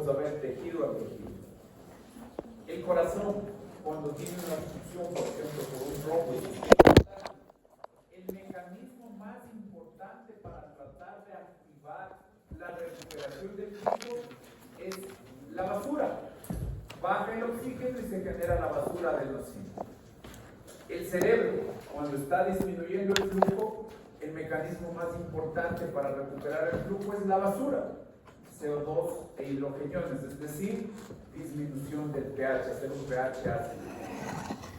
vamos a ver tejido a tejido. El corazón, cuando tiene una obstrucción, por ejemplo, por un rombo, el mecanismo más importante para tratar de activar la recuperación del flujo es la basura. Baja el oxígeno y se genera la basura del oxígeno. El cerebro, cuando está disminuyendo el flujo, el mecanismo más importante para recuperar el flujo es la basura, CO2 e hidrogeniones, es decir, disminución del pH, hacer un pH ácido.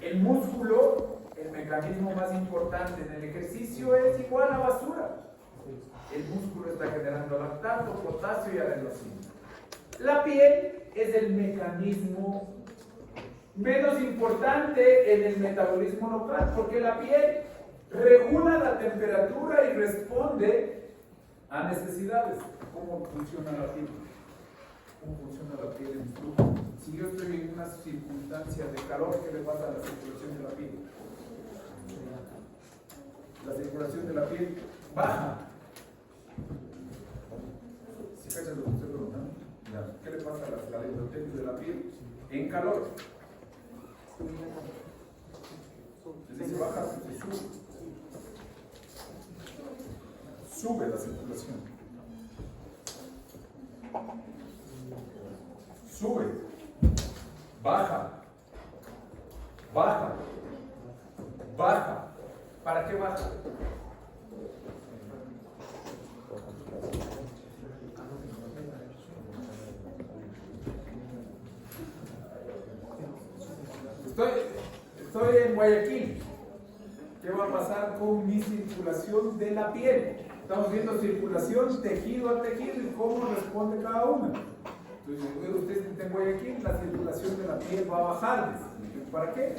El músculo, el mecanismo más importante en el ejercicio es igual a basura. El músculo está generando lactato, potasio y adenosina. La piel es el mecanismo menos importante en el metabolismo local, porque la piel regula la temperatura y responde a necesidades. ¿Cómo funciona la piel? ¿Cómo funciona la piel en flujo? Si yo estoy en una circunstancia de calor, ¿qué le pasa a la circulación de la piel? La circulación de la piel baja. ¿Sí cachas lo que estoy preguntando? ¿Qué le pasa a la endotelios de la piel? En calor. Es decir, baja, sube la circulación. Sube, baja, baja, baja. ¿Para qué baja? Estoy en Guayaquil. ¿Qué va a pasar con mi circulación de la piel? Estamos viendo circulación tejido a tejido y cómo responde cada una. Entonces, usted está en Guayaquil, la circulación de la piel va a bajar. ¿Para qué?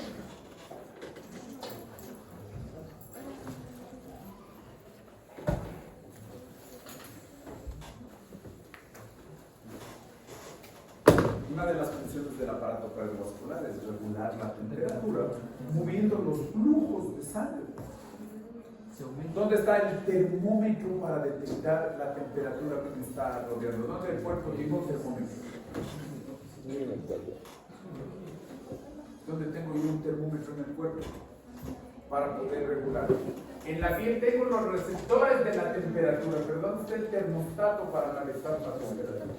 Una de las funciones del aparato cardiovascular es regular la temperatura, moviendo los flujos de sangre. ¿Dónde está el termómetro para detectar la temperatura que me está rodeando? ¿Dónde el cuerpo tiene un termómetro? ¿Dónde tengo yo un termómetro en el cuerpo para poder regular? En la piel tengo los receptores de la temperatura, pero ¿dónde está el termostato para analizar la temperatura?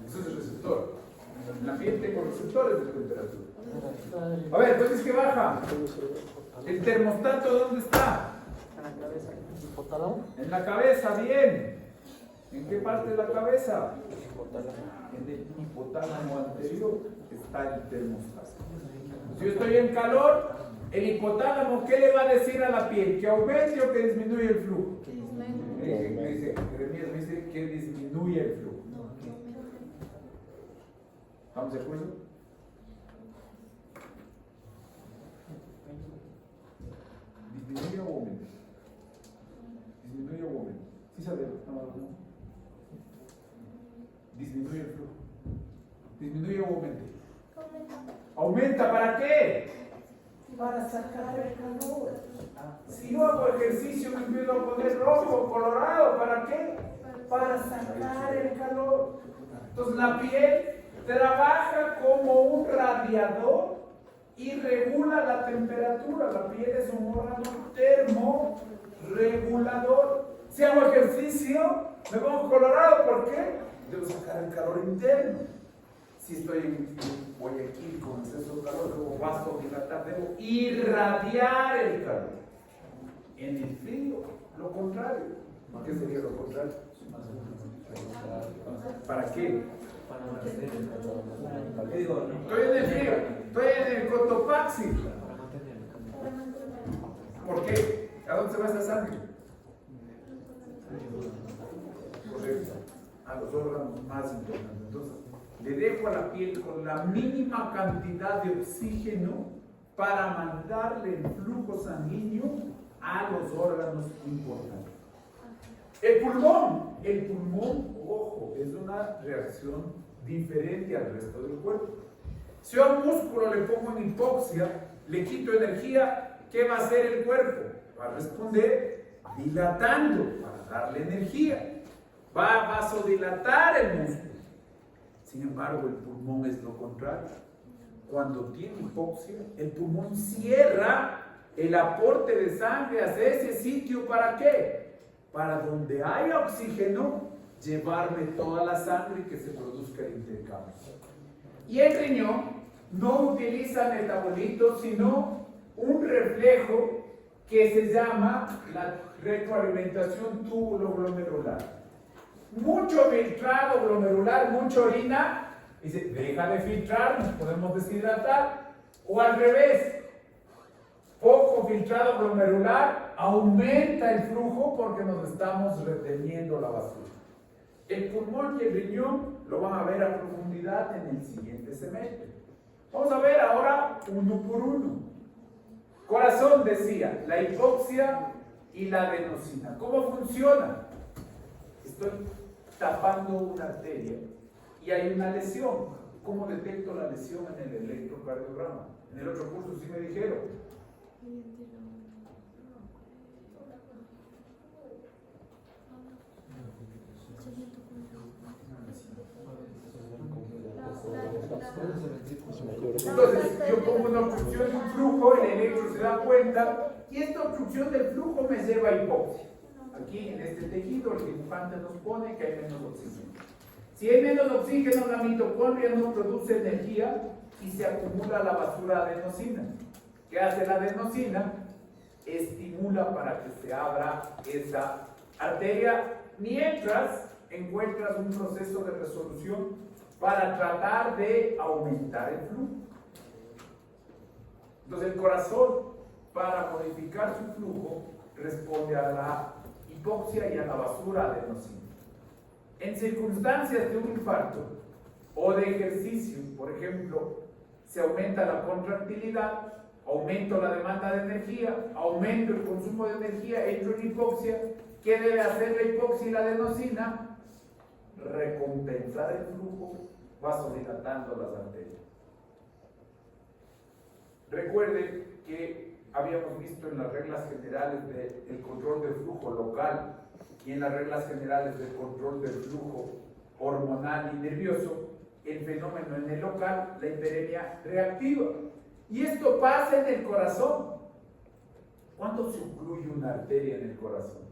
Eso es el receptor. En la piel tengo receptores de temperatura. A ver, entonces, ¿qué baja? ¿El termostato dónde está? En la cabeza. ¿Hipotálamo? En la cabeza, bien. ¿En qué parte de la cabeza? En el hipotálamo anterior está el termostato. Si yo estoy en calor, el hipotálamo, ¿qué le va a decir a la piel? ¿Que aumente o que disminuye el flujo? Me dice, Jeremías me dice que disminuye el flujo. ¿Estamos de acuerdo? ¿Disminuye o aumenta? ¿Disminuye o aumenta? ¿Sí sabemos? No. Disminuye el flujo. ¿Disminuye o aumenta? ¿Aumenta para qué? Para sacar el calor. Si yo hago ejercicio me empiezo a poner rojo, colorado, ¿para qué? Para sacar el calor. Entonces la piel trabaja como un radiador y regula la temperatura. La piel es un órgano termorregulador. Si hago ejercicio, me pongo colorado, ¿por qué? Debo sacar el calor interno. Si estoy en Guayaquil con exceso de calor, debo vasodilatar, debo irradiar el calor. En el frío, lo contrario. ¿Qué sería lo contrario? ¿Para qué? Estoy en el frío, estoy en el Cotopaxi. ¿Por qué? ¿A dónde se va esa sangre? Correcto. A los órganos más importantes. Entonces, le dejo a la piel con la mínima cantidad de oxígeno para mandarle el flujo sanguíneo a los órganos importantes. El pulmón, ojo, es una reacción diferente al resto del cuerpo. Si a un músculo le pongo en hipoxia, le quito energía, ¿qué va a hacer el cuerpo? Va a responder dilatando para darle energía, va a vasodilatar el músculo. Sin embargo, el pulmón es lo contrario. Cuando tiene hipoxia, el pulmón cierra el aporte de sangre hacia ese sitio. ¿Para qué? Para donde haya oxígeno, llevarme toda la sangre y que se produzca el intercambio. Y el riñón no utiliza metabolitos, sino un reflejo que se llama la retroalimentación túbulo-glomerular. Mucho filtrado glomerular, mucha orina, dice, deja de filtrar, nos podemos deshidratar. O al revés, poco filtrado glomerular, aumenta el flujo porque nos estamos reteniendo la basura. El pulmón y el riñón lo van a ver a profundidad en el siguiente semestre. Vamos a ver ahora uno por uno. Corazón, decía, la hipoxia y la adenosina. ¿Cómo funciona? Estoy tapando una arteria y hay una lesión. ¿Cómo detecto la lesión en el electrocardiograma? En el otro curso sí me dijeron. Entonces, yo pongo una obstrucción de un flujo, el electro se da cuenta y esta obstrucción del flujo me lleva a hipoxia. Aquí en este tejido el dibujante nos pone que hay menos oxígeno. Si hay menos oxígeno, la mitocondria no produce energía y se acumula la basura adenosina. ¿Qué hace la adenosina? Estimula para que se abra esa arteria mientras encuentras un proceso de resolución para tratar de aumentar el flujo. Entonces el corazón, para modificar su flujo, responde a la hipoxia y a la basura adenosina. En circunstancias de un infarto o de ejercicio, por ejemplo, se aumenta la contractilidad, aumento la demanda de energía, aumento el consumo de energía, entro en hipoxia. ¿Qué debe hacer la hipoxia y la adenosina? Recompensar el flujo vasodilatando las arterias. Recuerden que habíamos visto en las reglas generales del control del flujo local y en las reglas generales del control del flujo hormonal y nervioso el fenómeno en el local, la hiperemia reactiva. Y esto pasa en el corazón. ¿Cuándo se ocluye una arteria en el corazón?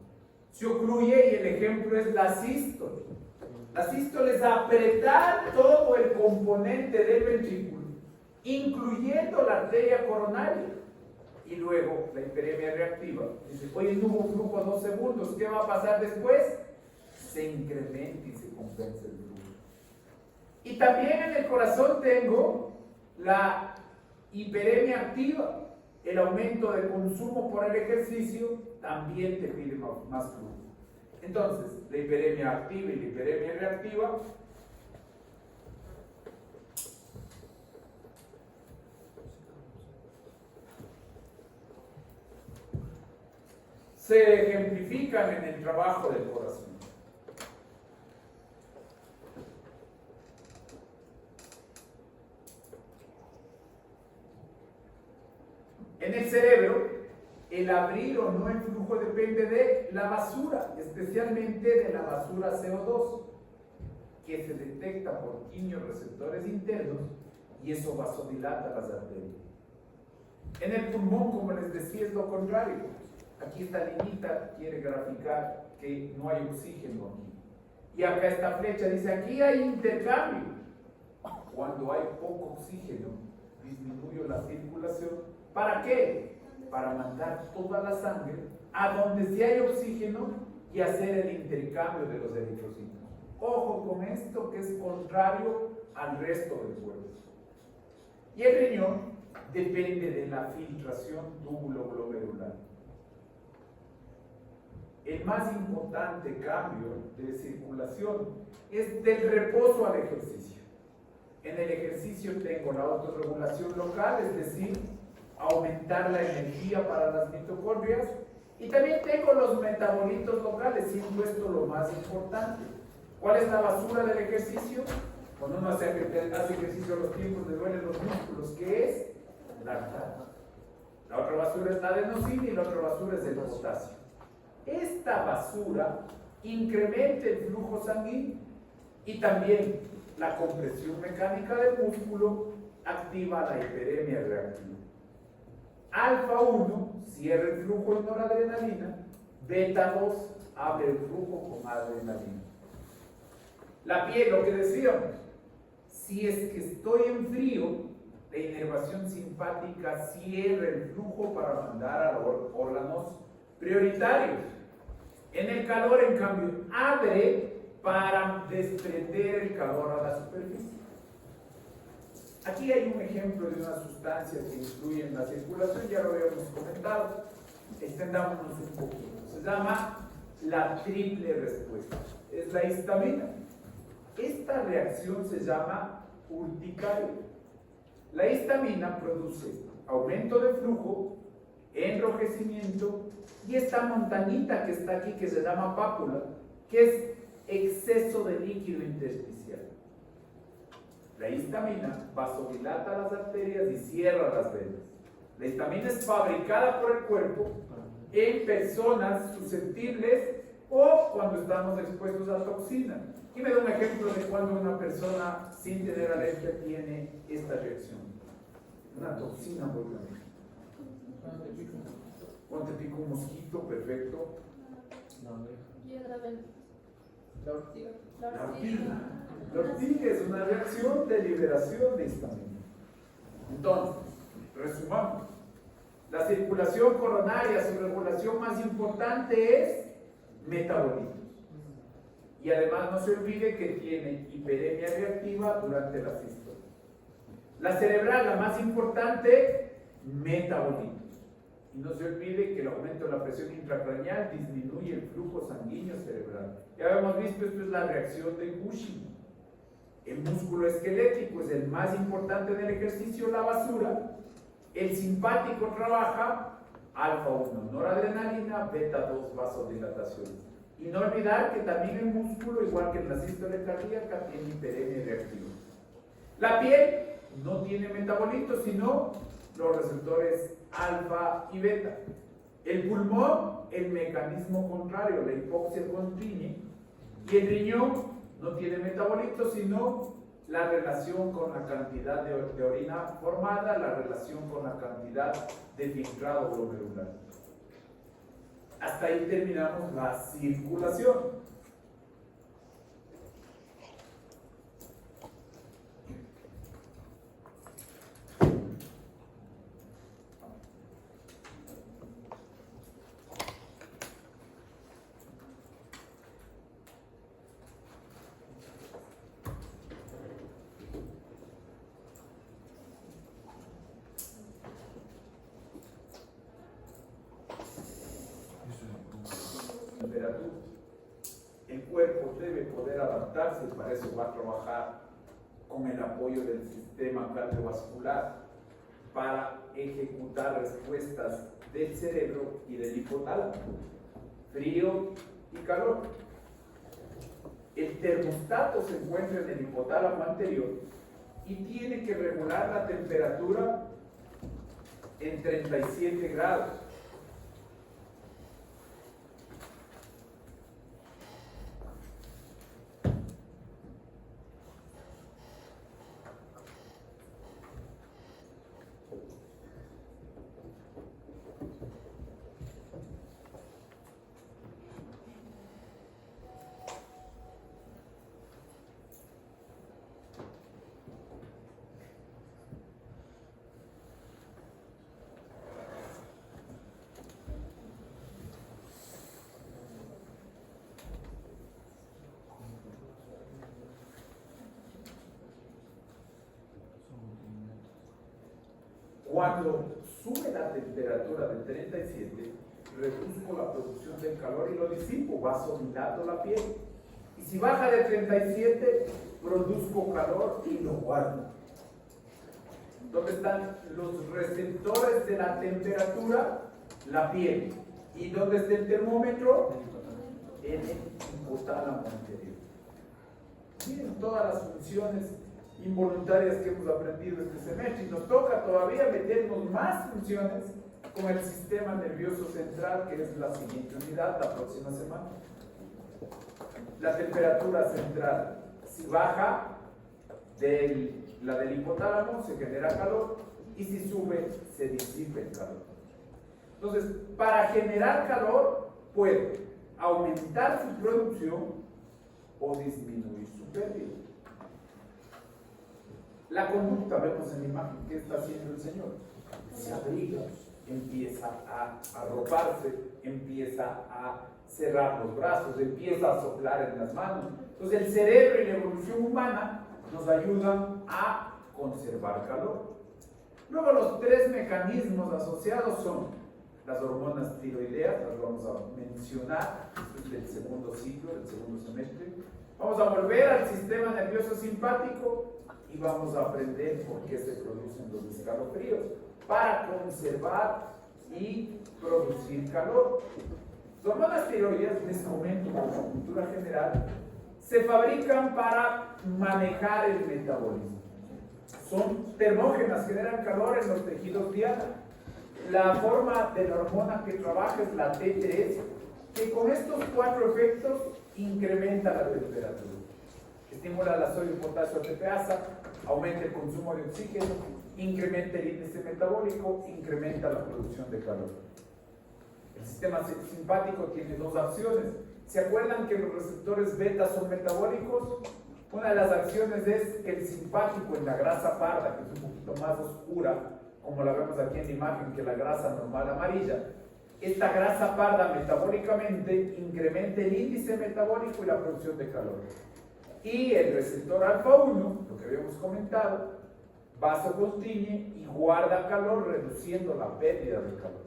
Se ocluye y el ejemplo es la sístole. La sístole es apretar todo el componente del ventrículo, incluyendo la arteria coronaria. Y luego la hiperemia reactiva. Dice, oye, no hubo flujo 2 segundos, ¿qué va a pasar después? Se incrementa y se compensa el flujo. Y también en el corazón tengo la hiperemia activa. El aumento de consumo por el ejercicio también te pide más flujo. Entonces, la hiperemia activa y la hiperemia reactiva se ejemplifican en el trabajo del corazón. En el cerebro, el abrir o no el flujo depende de la basura, especialmente de la basura CO2, que se detecta por quimiorreceptores internos y eso vasodilata las arterias. En el pulmón, como les decía, es lo contrario. Aquí esta niñita quiere graficar que no hay oxígeno aquí. Y acá esta flecha dice, aquí hay intercambio. Cuando hay poco oxígeno, disminuye la circulación. ¿Para qué? Para mandar toda la sangre a donde sí hay oxígeno y hacer el intercambio de los eritrocitos. Ojo con esto que es contrario al resto del cuerpo. Y el riñón depende de la filtración túbulo-glomerular. El más importante cambio de circulación es del reposo al ejercicio. En el ejercicio tengo la autorregulación local, es decir, aumentar la energía para las mitocondrias, y también tengo los metabolitos locales, siendo esto lo más importante. ¿Cuál es la basura del ejercicio? Cuando uno hace ejercicio a los tiempos le duelen los músculos, ¿qué es? Lactato. La otra basura es la adenosina y la otra basura es el potasio. esta basura incrementa el flujo sanguíneo y también la compresión mecánica del músculo activa la hiperemia reactiva. Alfa 1 cierra el flujo de noradrenalina, beta 2 abre el flujo con adrenalina. La piel, lo que decíamos, si es que estoy en frío, la inervación simpática cierra el flujo para mandar a los órganos prioritarios. En el calor, en cambio, abre para desprender el calor a la superficie. Aquí hay un ejemplo de una sustancia que influye en la circulación, ya lo habíamos comentado. Extendámonos un poquito. Se llama la triple respuesta. Es la histamina. Esta reacción se llama urticaria. La histamina produce aumento de flujo, enrojecimiento y esta montañita que está aquí, que se llama pápula, que es exceso de líquido intersticial. La histamina vasodilata las arterias y cierra las venas. La histamina es fabricada por el cuerpo en personas susceptibles o cuando estamos expuestos a toxinas. Y me da un ejemplo de cuando una persona sin tener alergia tiene esta reacción. Una toxina, por ejemplo. Cuando te pica un mosquito, perfecto. La ortiga. La ortiga es una reacción de liberación de histamina. Entonces, resumamos. La circulación coronaria, su regulación más importante es metabolitos. Y además no se olvide que tiene hiperemia reactiva durante la sístole. La cerebral, la más importante, metabolitos. Y no se olvide que el aumento de la presión intracraneal disminuye el flujo sanguíneo cerebral. Ya habíamos visto, esto es la reacción de Cushing. El músculo esquelético es el más importante del ejercicio, la basura. El simpático trabaja alfa 1, noradrenalina, beta 2, vasodilatación. Y no olvidar que también el músculo, igual que en la sístole cardíaca, tiene hiperemia reactiva. La piel no tiene metabolitos, sino los receptores alfa y beta. El pulmón, el mecanismo contrario, la hipoxia continua. Y el riñón no tiene metabolitos, sino la relación con la cantidad de orina formada, la relación con la cantidad de filtrado glomerular. Hasta ahí terminamos la circulación. Temperatura. El cuerpo debe poder adaptarse y para eso va a trabajar con el apoyo del sistema cardiovascular para ejecutar respuestas del cerebro y del hipotálamo, frío y calor. El termostato se encuentra en el hipotálamo anterior y tiene que regular la temperatura en 37 grados. Cuando sube la temperatura de 37, reduzco la producción del calor y lo disipo, vasodilando la piel. Y si baja de 37, produzco calor y lo guardo. ¿Dónde están los receptores de la temperatura? La piel. ¿Y dónde está el termómetro? En el hipotálamo anterior. Miren todas las funciones involuntarias que hemos aprendido este semestre y nos toca todavía meternos más funciones con el sistema nervioso central, que es la siguiente unidad, la próxima semana. La temperatura central, si baja la del hipotálamo, se genera calor, y si sube, se disipa el calor. Entonces, para generar calor, puede aumentar su producción o disminuir su pérdida. La conducta, vemos en la imagen, ¿qué está haciendo el Señor? Se abriga, empieza a arroparse, empieza a cerrar los brazos, empieza a soplar en las manos. Entonces el cerebro y la evolución humana nos ayudan a conservar calor. Luego los tres mecanismos asociados son las hormonas tiroideas, las vamos a mencionar, esto es del segundo ciclo, del segundo semestre. Vamos a volver al sistema nervioso simpático y vamos a aprender por qué se producen los escalofríos, para conservar y producir calor. Las hormonas tiroideas, les comento como cultura general, se fabrican para manejar el metabolismo. Son termógenas, generan calor en los tejidos diana. La forma de la hormona que trabaja es la T3, que con estos cuatro efectos incrementa la temperatura. Estimula la sodio, potasio, ATPasa, aumenta el consumo de oxígeno, incrementa el índice metabólico, incrementa la producción de calor. El sistema simpático tiene dos acciones. ¿Se acuerdan que los receptores beta son metabólicos? Una de las acciones es que el simpático en la grasa parda, que es un poquito más oscura, como la vemos aquí en la imagen, que la grasa normal amarilla, esta grasa parda metabólicamente incrementa el índice metabólico y la producción de calor. Y el receptor alfa 1, lo que habíamos comentado, vasoconstriñe y guarda calor, reduciendo la pérdida de calor.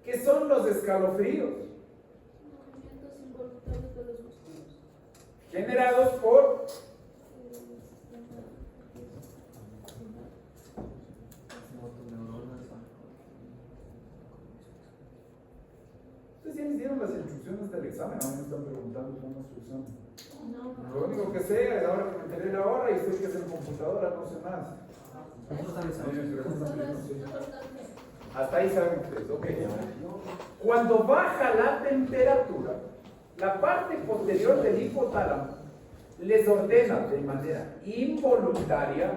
¿Qué son los escalofríos? Movimientos involuntarios de los músculos. Generados por ¿ustedes ya les dieron las instrucciones del examen? A mí me están preguntando cómo es su examen. No. Lo único que sé es ahora que me enteré la hora y sé que es en computadora, no sé más. Hasta ahí saben ustedes, ok. Cuando baja la temperatura, la parte posterior del hipotálamo les ordena de manera involuntaria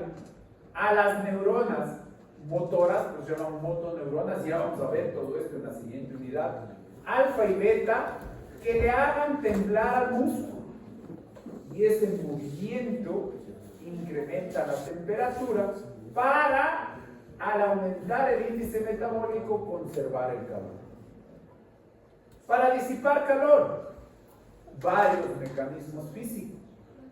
a las neuronas motoras, pues se llaman motoneuronas, ya vamos a ver todo esto en la siguiente unidad, alfa y beta, que le hagan temblar al músculo. Y ese movimiento incrementa la temperatura para, al aumentar el índice metabólico, conservar el calor. Para disipar calor, varios mecanismos físicos.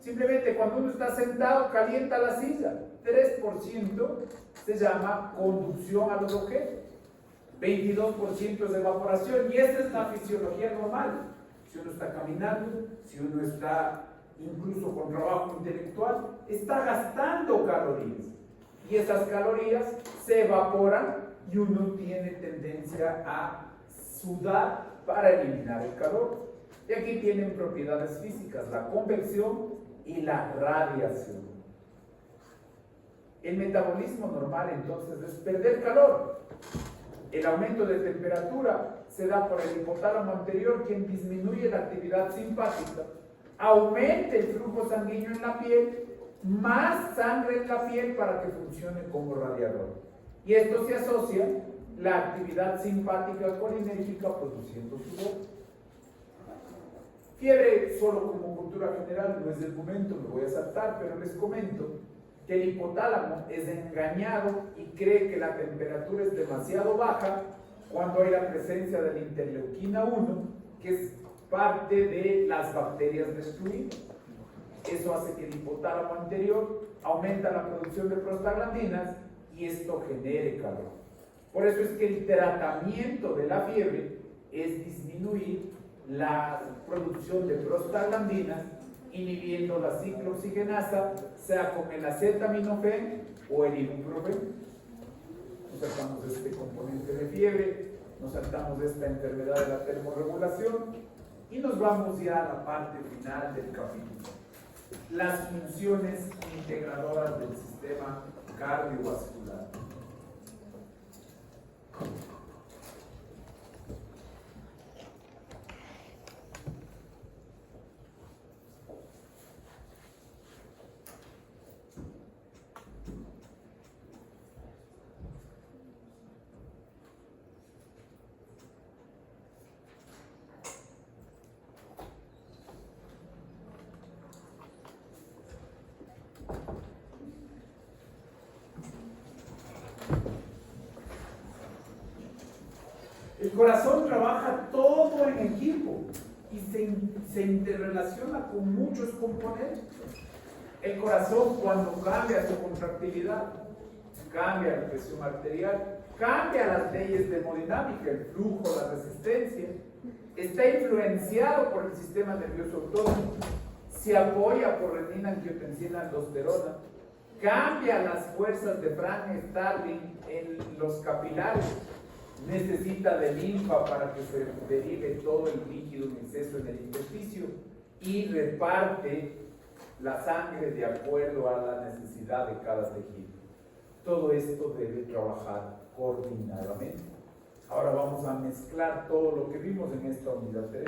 Simplemente cuando uno está sentado, calienta la silla. 3% se llama conducción a los objetos. 22% es evaporación. Y esta es la fisiología normal. Si uno está caminando, si uno está incluso con trabajo intelectual, está gastando calorías. Y esas calorías se evaporan y uno tiene tendencia a sudar para eliminar el calor. Y aquí tienen propiedades físicas, la convección y la radiación. El metabolismo normal entonces es perder calor. El aumento de temperatura se da por el hipotálamo anterior, quien disminuye la actividad simpática, aumenta el flujo sanguíneo en la piel, más sangre en la piel para que funcione como radiador. Y esto se asocia la actividad simpática colinérgica produciendo sudor. Fiebre, solo como cultura general, no es el momento, me voy a saltar, pero les comento que el hipotálamo es engañado y cree que la temperatura es demasiado baja cuando hay la presencia de la interleuquina 1, que es parte de las bacterias destruidas. Eso hace que el hipotálamo anterior aumenta la producción de prostaglandinas y esto genere calor. Por eso es que el tratamiento de la fiebre es disminuir la producción de prostaglandinas, inhibiendo la ciclooxigenasa, sea con el acetaminofén o el ibuprofen. Nos saltamos este componente de fiebre, nos saltamos esta enfermedad de la termorregulación y nos vamos ya a la parte final del capítulo. Las funciones integradoras del sistema cardiovascular. El corazón trabaja todo en equipo y se interrelaciona con muchos componentes. El corazón, cuando cambia su contractilidad, cambia la presión arterial, cambia las leyes de hemodinámica, el flujo, la resistencia, está influenciado por el sistema nervioso autónomo, se apoya por renina, angiotensina, aldosterona, cambia las fuerzas de Frank-Starling en los capilares, necesita de linfa para que se derive todo el líquido en exceso en el intersticio y reparte la sangre de acuerdo a la necesidad de cada tejido. Todo esto debe trabajar coordinadamente. Ahora vamos a mezclar todo lo que vimos en esta unidad 3.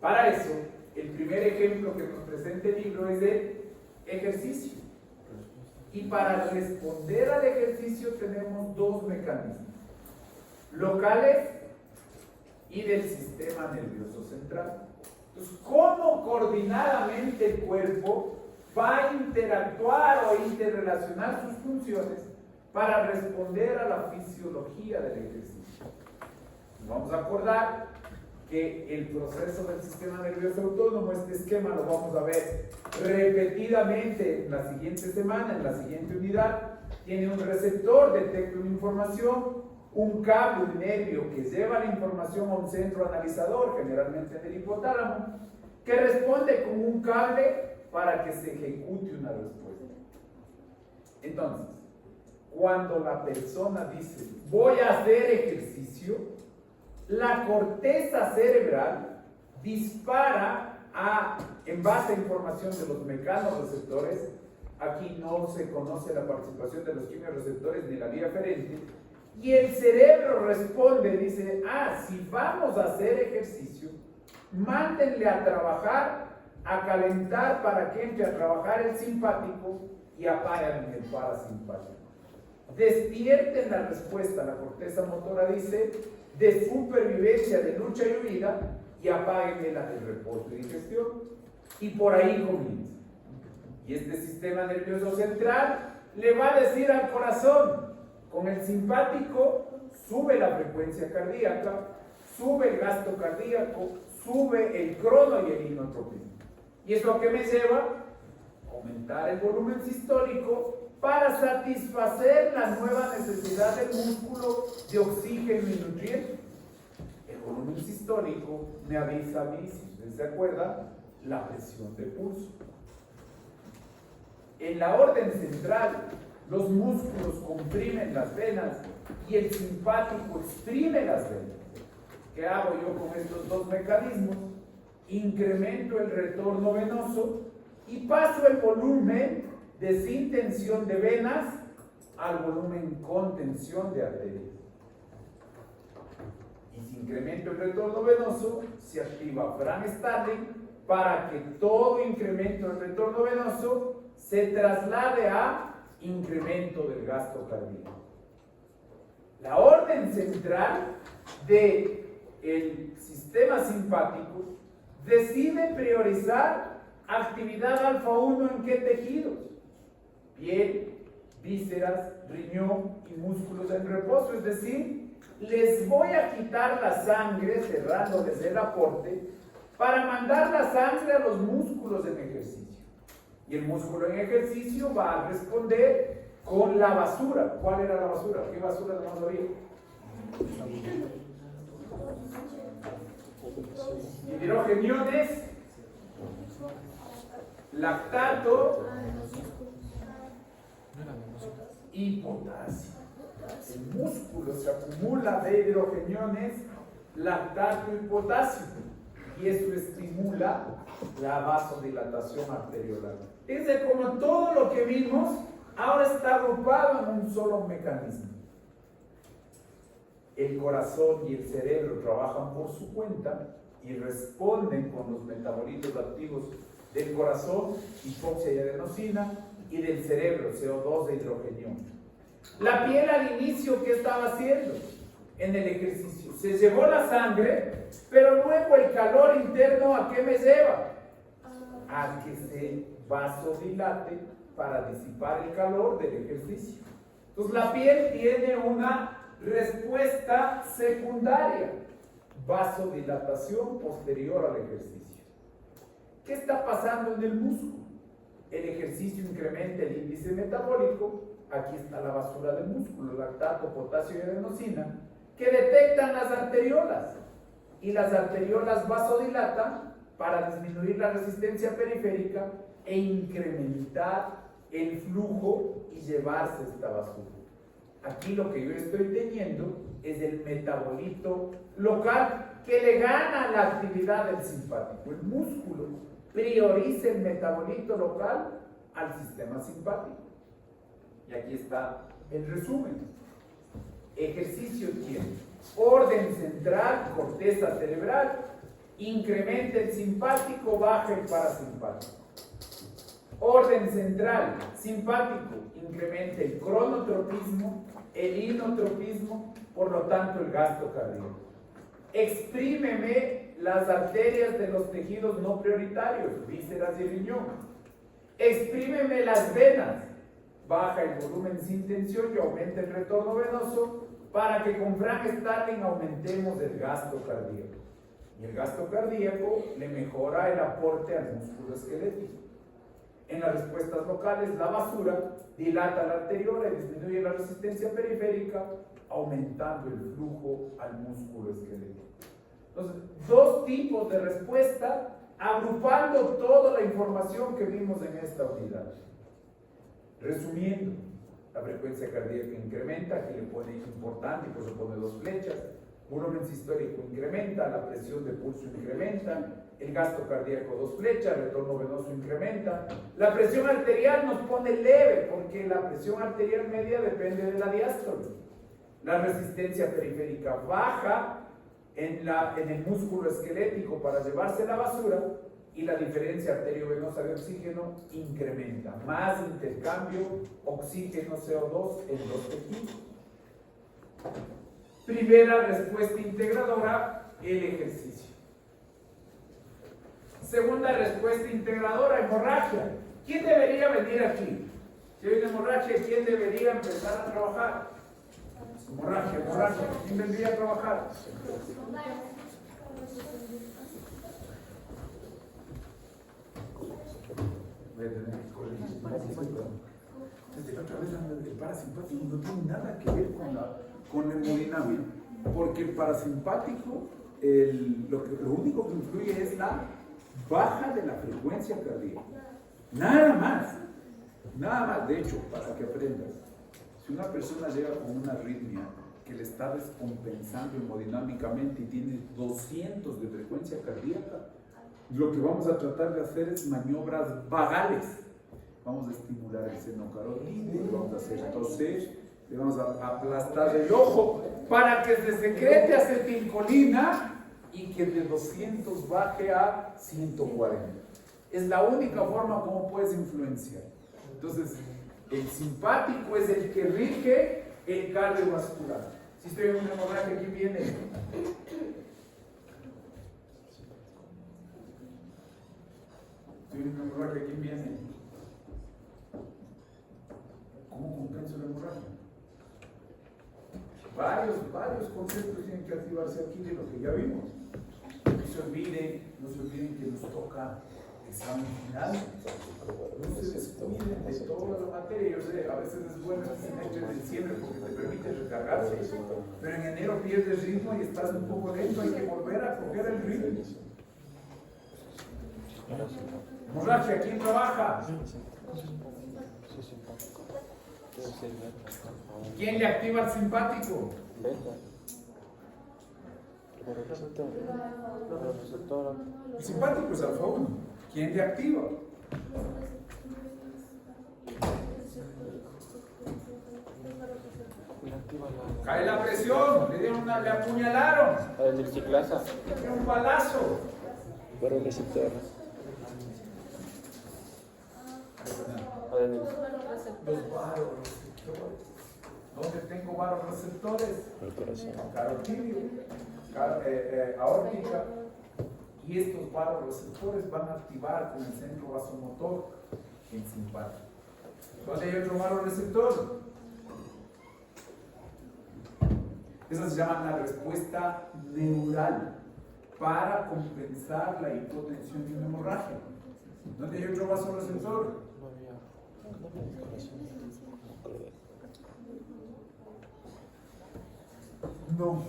Para eso, el primer ejemplo que nos presenta el libro es de ejercicio. Y para responder al ejercicio tenemos dos mecanismos: locales y del sistema nervioso central. Entonces, ¿cómo coordinadamente el cuerpo va a interactuar o interrelacionar sus funciones para responder a la fisiología del ejercicio? Vamos a acordar que el proceso del sistema nervioso autónomo, este esquema lo vamos a ver repetidamente en la siguiente semana, en la siguiente unidad. Tiene un receptor, detecta una información, un cable, un nervio que lleva la información a un centro analizador, generalmente en el hipotálamo, que responde con un cable para que se ejecute una respuesta. Entonces, cuando la persona dice voy a hacer ejercicio, la corteza cerebral dispara en base a información de los mecanorreceptores. Aquí no se conoce la participación de los quimiorreceptores ni la vía aferente, y el cerebro responde, dice: si vamos a hacer ejercicio, mándenle a trabajar, a calentar para que entre a trabajar el simpático y apaguen el parasimpático. Despierten la respuesta, la corteza motora dice, de supervivencia, de lucha y huida, y apaguen la de reposo y digestión. Y por ahí comienza. Y este sistema nervioso central le va a decir al corazón: con el simpático sube la frecuencia cardíaca, sube el gasto cardíaco, sube el crono y el inotropismo. Y es lo que me lleva a aumentar el volumen sistólico para satisfacer la nueva necesidad del músculo de oxígeno y nutrientes. El volumen sistólico me avisa a mí, si ustedes se acuerdan, la presión de pulso. En la orden central, los músculos comprimen las venas y el simpático exprime las venas. ¿Qué hago yo con estos dos mecanismos? Incremento el retorno venoso y paso el volumen de sin tensión de venas al volumen con tensión de arterias. Y si incremento el retorno venoso, se activa Frank-Starling para que todo incremento del retorno venoso se traslade a incremento del gasto cardíaco. La orden central del sistema simpático decide priorizar actividad alfa 1 en qué tejidos: piel, vísceras, riñón y músculos en reposo. Es decir, les voy a quitar la sangre, cerrándoles el aporte, para mandar la sangre a los músculos en ejercicio. Y el músculo en ejercicio va a responder con la basura. ¿Cuál era la basura? ¿Qué basura no había? Hidrogeniones, lactato y potasio. El músculo se acumula de hidrogeniones, lactato y potasio, y eso estimula la vasodilatación arteriolar. Es de como todo lo que vimos ahora está agrupado en un solo mecanismo. el corazón y el cerebro trabajan por su cuenta y responden con los metabolitos activos del corazón, hipoxia y adenosina, y del cerebro, CO2 e hidrogenio. La piel al inicio, ¿qué estaba haciendo? En el ejercicio se llevó la sangre, pero luego el calor interno, ¿a qué me lleva? A que se vasodilate para disipar el calor del ejercicio. Entonces la piel tiene una respuesta secundaria, vasodilatación posterior al ejercicio. ¿Qué está pasando en el músculo? El ejercicio incrementa el índice metabólico. Aquí está la basura del músculo, lactato, potasio y adenosina, que detectan las arteriolas, y las arteriolas vasodilatan para disminuir la resistencia periférica e incrementar el flujo y llevarse esta basura. Aquí lo que yo estoy teniendo es el metabolito local que le gana la actividad del simpático. El músculo prioriza el metabolito local al sistema simpático. Y aquí está el resumen. Ejercicio tiene orden central, corteza cerebral, incrementa el simpático, baja el parasimpático. Orden central, simpático, incrementa el cronotropismo, el inotropismo, por lo tanto el gasto cardíaco. Exprímeme las arterias de los tejidos no prioritarios, vísceras y riñón. Exprímeme las venas, baja el volumen sin tensión y aumenta el retorno venoso, para que con Frank Starling aumentemos el gasto cardíaco. Y el gasto cardíaco le mejora el aporte al músculo esquelético. En las respuestas locales, la basura dilata la arteriola y disminuye la resistencia periférica, aumentando el flujo al músculo esquelético. Entonces, dos tipos de respuesta, agrupando toda la información que vimos en esta unidad. Resumiendo, la frecuencia cardíaca incrementa, aquí le pone importante, pues le pone dos flechas. Volumen sistólico incrementa, la presión de pulso incrementa, el gasto cardíaco dos flechas, el retorno venoso incrementa. La presión arterial nos pone leve, porque la presión arterial media depende de la diástole. La resistencia periférica baja en el músculo esquelético para llevarse la basura, y la diferencia arteriovenosa de oxígeno incrementa. Más intercambio oxígeno-CO2 en los tejidos. Primera respuesta integradora, el ejercicio. Segunda respuesta integradora, hemorragia. ¿Quién debería venir aquí? Si hay una hemorragia, ¿quién debería empezar a trabajar? Hemorragia. ¿Quién vendría a trabajar? Desde la otra vez el parasimpático no tiene nada que ver con la hemodinamia, porque el parasimpático lo único que influye es la baja de la frecuencia cardíaca, nada más. De hecho, para que aprendas, si una persona llega con una arritmia que le está descompensando hemodinámicamente y tiene 200 de frecuencia cardíaca, lo que vamos a tratar de hacer es maniobras vagales. Vamos a estimular el seno carotídeo, vamos a hacer toser, le vamos a aplastar el ojo para que se secrete acetilcolina y que de 200 baje a 140. Es la única forma como puedes influenciar. Entonces, el simpático es el que rige el cardiovascular. Si estoy en una hemorragia, ¿quién viene? Estoy en una hemorragia, ¿quién viene? ¿Cómo compenso la hemorragia? Varios conceptos tienen que activarse aquí de lo que ya vimos. No se olviden que nos toca examen final. No se descuiden de toda la materia. Yo sé, a veces es bueno este semestre de diciembre porque te permite recargarse, pero en enero pierdes ritmo y estás un poco lento, hay que volver a coger el ritmo. Hemorragia, ¿quién trabaja? ¿Quién le activa al simpático? El simpático es alfa 1. ¿Quién le activa? Cae la presión, le apuñalaron, Además, ciclasa, dio un balazo. baroreceptor. Además, Los varoreceptores. ¿Dónde tengo varoreceptores? el corazón. Carotidio, aórtica. Y estos varoreceptores van a activar con el centro vasomotor en simpático. ¿Dónde hay otro varoreceptor? Esa se llama la respuesta neural para compensar la hipotensión y una hemorragia. ¿Dónde hay otro vasoreceptor? No.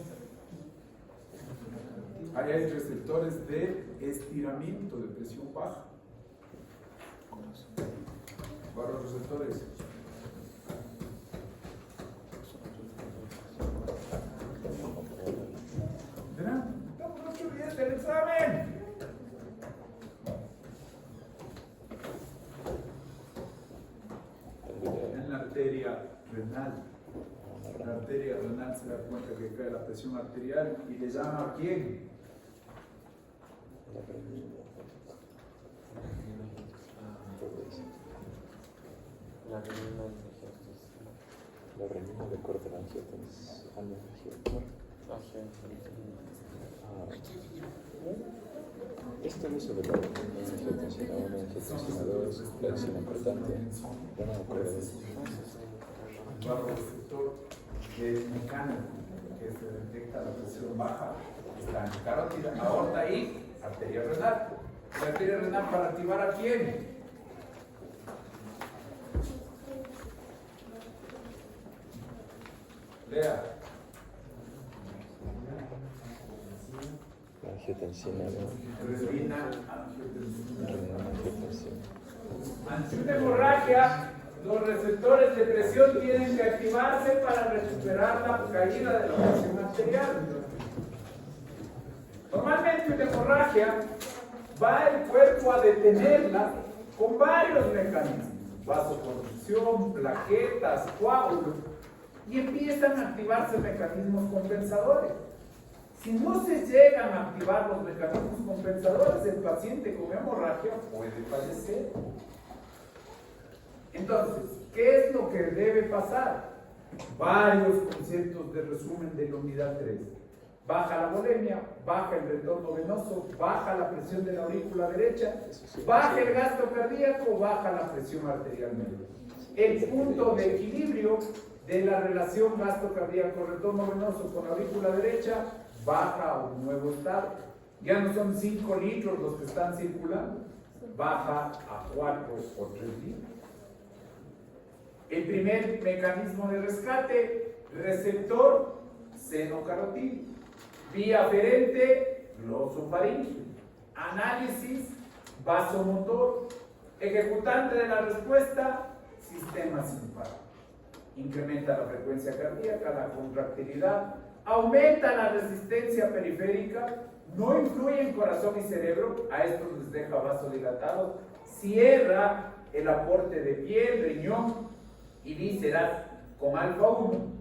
Ahí hay receptores de estiramiento, de presión baja. Varoreceptores. ¿Verán? Estamos 8 días del examen. En la arteria renal. La arteria renal se da cuenta que cae la presión arterial y le llama ¿a quién? La renina de corte de angiotensina. Esto es sobre la angiotensina 1, angiotensina 2, la enzima importante. Yo no me acuerdo de eso. El vasoreceptor mecánico que se detecta la presión baja está en carótida, aorta y arteria renal. La arteria renal para activar ¿a quién? Lea. La angiotensina 1. Renina, angiotensina. Renina, angiotensina. Ante una hemorragia, los receptores de presión tienen que activarse para recuperar la caída de la presión arterial. Normalmente una hemorragia va el cuerpo a detenerla con varios mecanismos: vasoconstricción, plaquetas, coágulos, y empiezan a activarse mecanismos compensadores. Si no se llegan a activar los mecanismos compensadores, el paciente con hemorragia puede fallecer. Entonces, ¿qué es lo que debe pasar? Varios conceptos de resumen de la unidad 3. Baja la volemia, baja el retorno venoso, baja la presión de la aurícula derecha, baja el gasto cardíaco, baja la presión arterial media. El punto de equilibrio de la relación gasto cardíaco-retorno venoso con la aurícula derecha baja a un nuevo estado. Ya no son 5 litros los que están circulando, baja a 4 o 3 litros. El primer mecanismo de rescate, receptor seno carotídeo, vía aferente, glosofaríngeo, análisis, vasomotor, ejecutante de la respuesta, sistema simpático. Incrementa la frecuencia cardíaca, la contractilidad, aumenta la resistencia periférica, no influye en corazón y cerebro, a estos les deja vasodilatados, cierra el aporte de piel, riñón y vísceras con alfa 1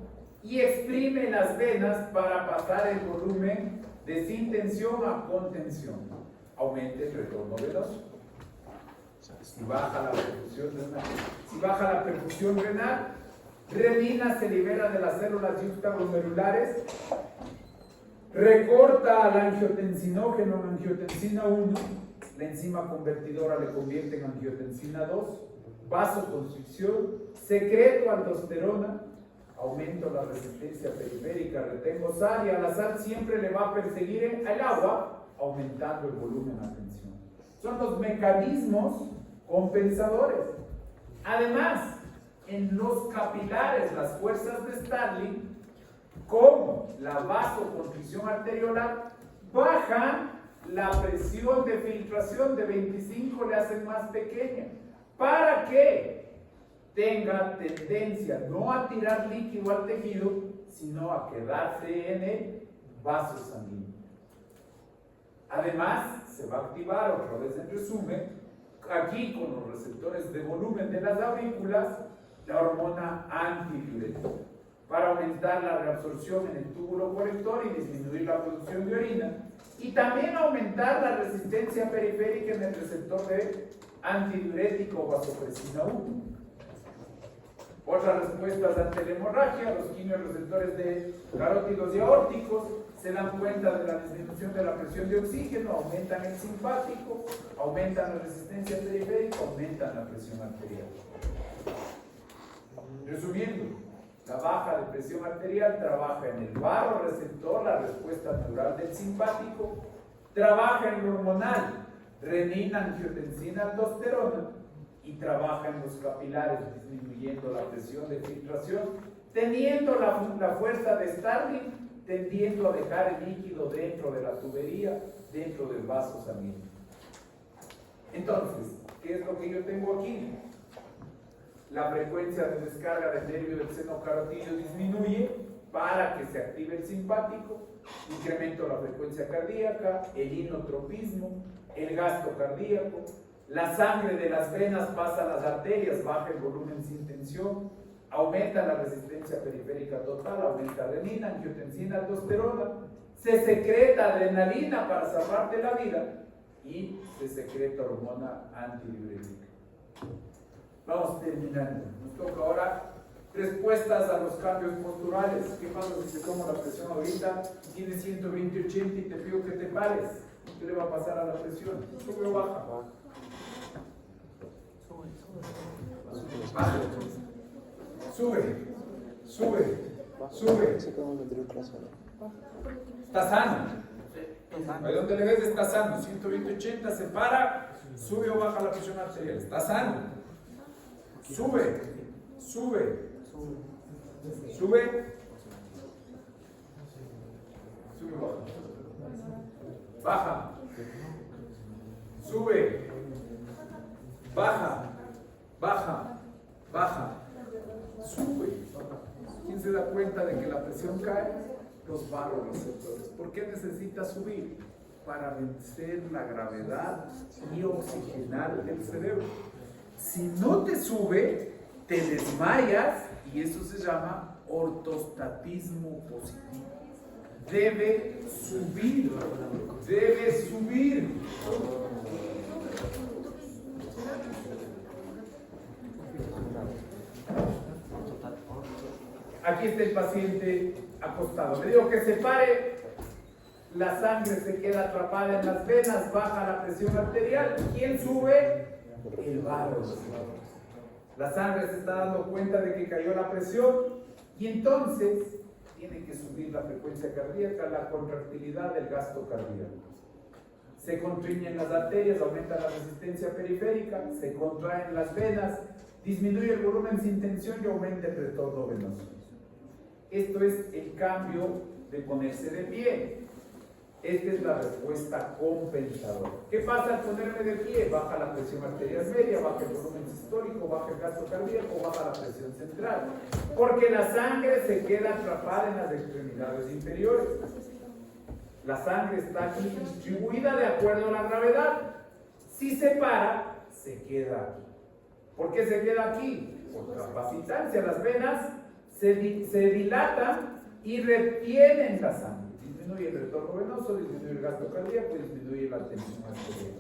y exprime las venas para pasar el volumen de sin tensión a contención. Aumenta el retorno venoso. Si baja la perfusión renal, renina se libera de las células juxtaglomerulares, recorta al angiotensinógeno en angiotensina 1, la enzima convertidora le convierte en angiotensina 2, vasoconstricción, secreto aldosterona, aumento la resistencia periférica, retengo sal y a la sal siempre le va a perseguir el agua, aumentando el volumen a tensión. Son los mecanismos compensadores. Además, en los capilares, las fuerzas de Starling, como la vasoconstricción arteriolar, bajan la presión de filtración de 25, le hacen más pequeña, para que tenga tendencia no a tirar líquido al tejido, sino a quedarse en el vaso sanguíneo. Además, se va a activar, otra vez en resumen, aquí con los receptores de volumen de las aurículas, la hormona antidiurética, para aumentar la reabsorción en el túbulo colector y disminuir la producción de orina, y también aumentar la resistencia periférica en el receptor de antidiurético vasopresina 1. Otras respuestas ante la hemorragia: los quimiorreceptores de carótidos y aórticos se dan cuenta de la disminución de la presión de oxígeno, aumentan el simpático, aumentan la resistencia periférica, aumentan la presión arterial. Resumiendo, la baja de presión arterial trabaja en el barroreceptor, la respuesta neural del simpático, trabaja en lo hormonal, renina, angiotensina, aldosterona, y trabaja en los capilares, disminuyendo la presión de filtración, teniendo la fuerza de Starling, tendiendo a dejar el líquido dentro de la tubería, dentro del vaso sanguíneo. Entonces, ¿qué es lo que yo tengo aquí? La frecuencia de descarga del nervio del seno carotídeo disminuye para que se active el simpático, incremento la frecuencia cardíaca, el inotropismo, el gasto cardíaco, la sangre de las venas pasa a las arterias, baja el volumen sin tensión, aumenta la resistencia periférica total, aumenta renina, angiotensina, aldosterona, se secreta adrenalina para salvarte la vida y se secreta hormona antidiurética. Vamos terminando. Nos toca ahora respuestas a los cambios posturales. ¿Qué pasa si te tomo la presión ahorita? Tienes 120/80 y te pido que te pares. ¿Qué le va a pasar a la presión? ¿Sube o baja? Baja. Sube. Sube. Sube. Está sano. Ahí donde le ves está sano. 120/80 se para. Sube o baja la presión arterial. Está sano. Sube. Sube. Sube. Sube o baja. Baja. Sube. Baja. Baja. Baja. Sube. ¿Quién se da cuenta de que la presión cae? Los barroreceptores. ¿Por qué necesita subir? Para vencer la gravedad y oxigenar el cerebro. Si no te sube, te desmayas y eso se llama ortostatismo positivo. Debe subir. Debe subir. Aquí está el paciente acostado. Le digo que se pare, la sangre se queda atrapada en las venas, baja la presión arterial. ¿Quién sube? El barro. La sangre se está dando cuenta de que cayó la presión y entonces tiene que subir la frecuencia cardíaca, la contractilidad del gasto cardíaco. Se contraen las arterias, aumenta la resistencia periférica, se contraen las venas, disminuye el volumen sin tensión y aumenta el retorno venoso. Esto es el cambio de ponerse de pie. Esta es la respuesta compensadora. ¿Qué pasa al ponerme de pie? Baja la presión arterial media, baja el volumen sistólico, baja el gasto cardíaco, baja la presión central. Porque la sangre se queda atrapada en las extremidades inferiores. La sangre está aquí distribuida de acuerdo a la gravedad. Si se para, se queda aquí. ¿Por qué se queda aquí? Por capacitancia. Las venas se dilatan y retienen la sangre. Disminuye el retorno venoso, disminuye el gasto cardíaco y disminuye la tensión arterial.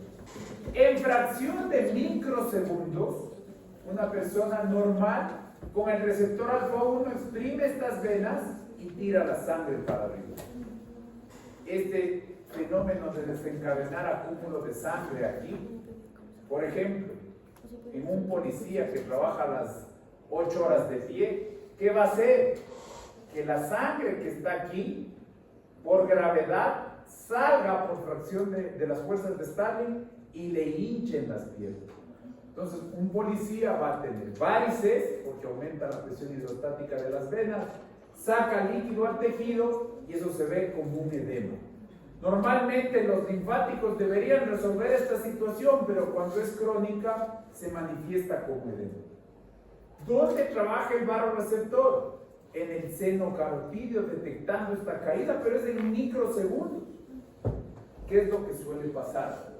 En fracción de microsegundos, una persona normal con el receptor alfa 1 exprime estas venas y tira la sangre para arriba. Este fenómeno de desencadenar acúmulo de sangre aquí, por ejemplo, en un policía que trabaja las 8 horas de pie, ¿qué va a hacer? Que la sangre que está aquí, por gravedad, salga por fracción de las fuerzas de Starling y le hinchen las piernas. Entonces, un policía va a tener varices, porque aumenta la presión hidrostática de las venas, saca líquido al tejido y eso se ve como un edema. Normalmente los linfáticos deberían resolver esta situación, pero cuando es crónica se manifiesta como edema. ¿Dónde trabaja el barroreceptor? En el seno carotídeo, detectando esta caída, pero es en microsegundos. ¿Qué es lo que suele pasar?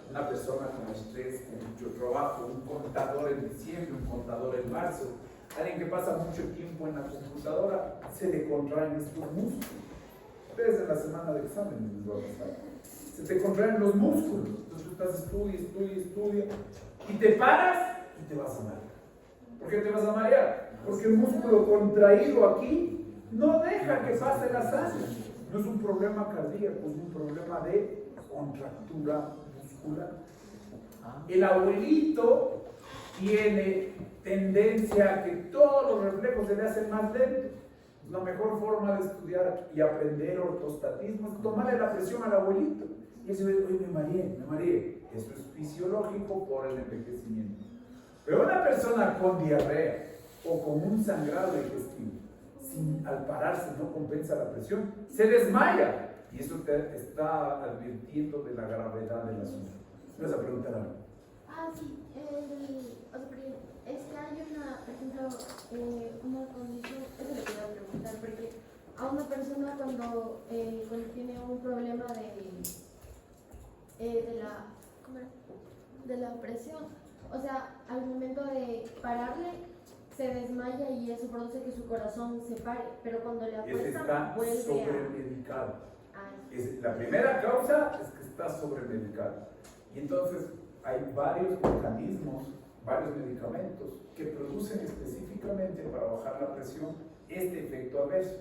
Una persona con estrés, con mucho trabajo, un contador en diciembre, un contador en marzo, Alguien que pasa mucho tiempo en la computadora, se le contraen estos músculos. Ustedes en la semana de examen les va a pasar. Se te contraen los músculos. Entonces tú estás estudia. Y te paras y te vas a marear. ¿Por qué te vas a marear? Porque el músculo contraído aquí no deja que pase la sangre. No es un problema cardíaco, es un problema de contractura muscular. El abuelito tiene tendencia a que todos los reflejos se le hacen más lentos. La mejor forma de estudiar y aprender ortostatismo es tomarle la presión al abuelito. Y él se ve, oye, me mareé. Eso es fisiológico por el envejecimiento. Pero una persona con diarrea o con un sangrado digestivo, al pararse no compensa la presión, se desmaya. Y eso te está advirtiendo de la gravedad del asunto. ¿Me vas a preguntar algo? Sí, es que hay una, por ejemplo, una condición, eso le quería preguntar, porque a una persona cuando tiene un problema de la presión, o sea, al momento de pararle, se desmaya y eso produce que su corazón se pare, pero cuando le acuestan, vuelve sobremedicado. a... La primera causa es que está sobremedicado. Y entonces hay varios mecanismos, varios medicamentos que producen específicamente para bajar la presión este efecto adverso.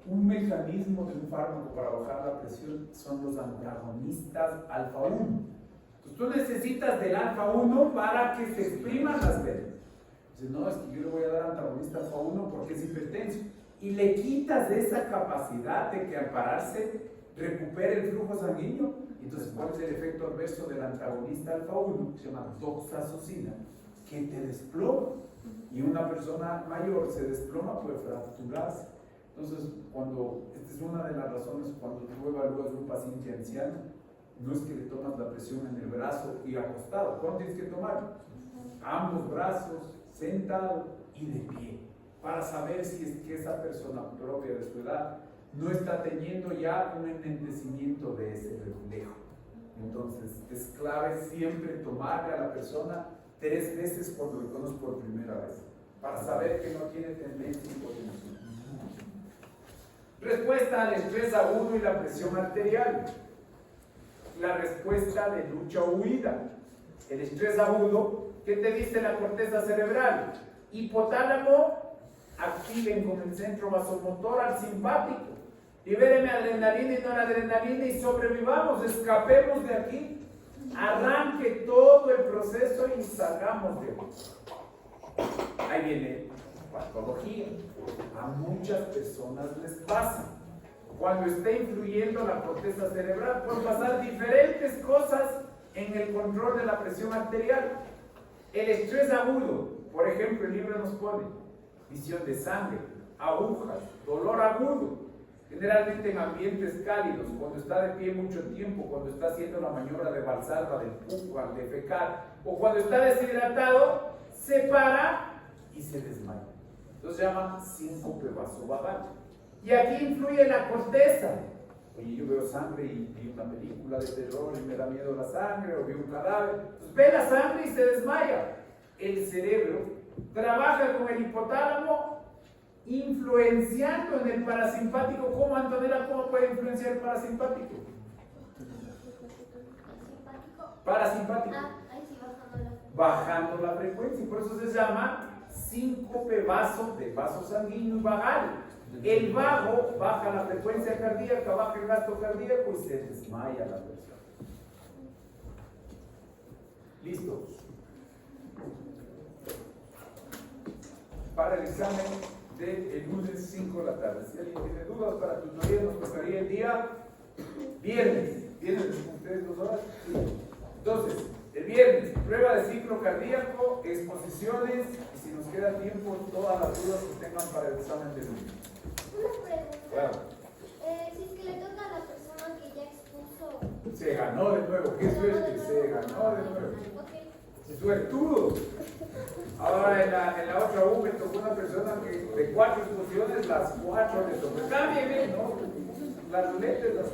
Un mecanismo de un fármaco para bajar la presión son los antagonistas alfa-1. Entonces tú necesitas del alfa-1 para que se expriman las venas. Dices, no, es que yo le voy a dar antagonista alfa-1 porque es hipertenso. Y le quitas esa capacidad de que al pararse recupere el flujo sanguíneo. Entonces, ¿cuál es el efecto adverso del antagonista alfa-1? Que se llama doxazosina, que te desploma. Y una persona mayor se desploma, puede fracturarse. Entonces, esta es una de las razones cuando tú evalúas a un paciente anciano, no es que le tomas la presión en el brazo y acostado. ¿Cuándo tienes que tomar? Ambos brazos, sentado y de pie, para saber si es que esa persona propia de su edad no está teniendo ya un enlentecimiento de ese reflejo. Entonces, es clave siempre tomarle a la persona 3 veces cuando lo conoces por primera vez, para saber que no tiene tendencia a hipotensión. Respuesta al estrés agudo y la presión arterial. La respuesta de lucha o huida. El estrés agudo, ¿qué te dice la corteza cerebral? Hipotálamo, activen con el centro vasomotor al simpático. Libéreme adrenalina y noradrenalina y sobrevivamos, escapemos de aquí. Arranque todo el proceso y salgamos de aquí. Ahí viene patología. A muchas personas les pasa. Cuando está influyendo la corteza cerebral, pueden pasar diferentes cosas en el control de la presión arterial. El estrés agudo, por ejemplo, el libro nos pone visión de sangre, agujas, dolor agudo. Generalmente en ambientes cálidos, cuando está de pie mucho tiempo, cuando está haciendo la maniobra de Valsalva, del pujo, al defecar, o cuando está deshidratado, se para y se desmaya. Entonces se llama síncope vasovagal. Y aquí influye la corteza. Oye, yo veo sangre y vi una película de terror y me da miedo la sangre, o vi un cadáver. Entonces ve la sangre y se desmaya. El cerebro trabaja con el hipotálamo influenciando en el parasimpático. ¿Cómo, Antonella? ¿Cómo puede influenciar el parasimpático? Parasimpático. Bajando la frecuencia. Y por eso se llama síncope de vaso sanguíneo y vagal. El vago baja la frecuencia cardíaca, baja el gasto cardíaco y se desmaya la persona. ¿Listo? Para el examen del lunes 5 de la tarde. Si alguien tiene dudas para tutoría, nos tocaría el día viernes. ¿Viernes ustedes 2 horas? Sí. Entonces, el viernes, prueba de ciclo cardíaco, exposiciones, y si nos queda tiempo, todas las dudas que tengan para el examen del lunes. Una pregunta. Claro. Si es que le toca a la persona que ya expuso. Se ganó de nuevo. ¿Qué suerte? Se ganó de nuevo. Okay. Suertudo. Ahora en la otra U me tocó una persona que de 4 exposiciones, las 4 le tocó. Está bien, ¿no? Las lunetas las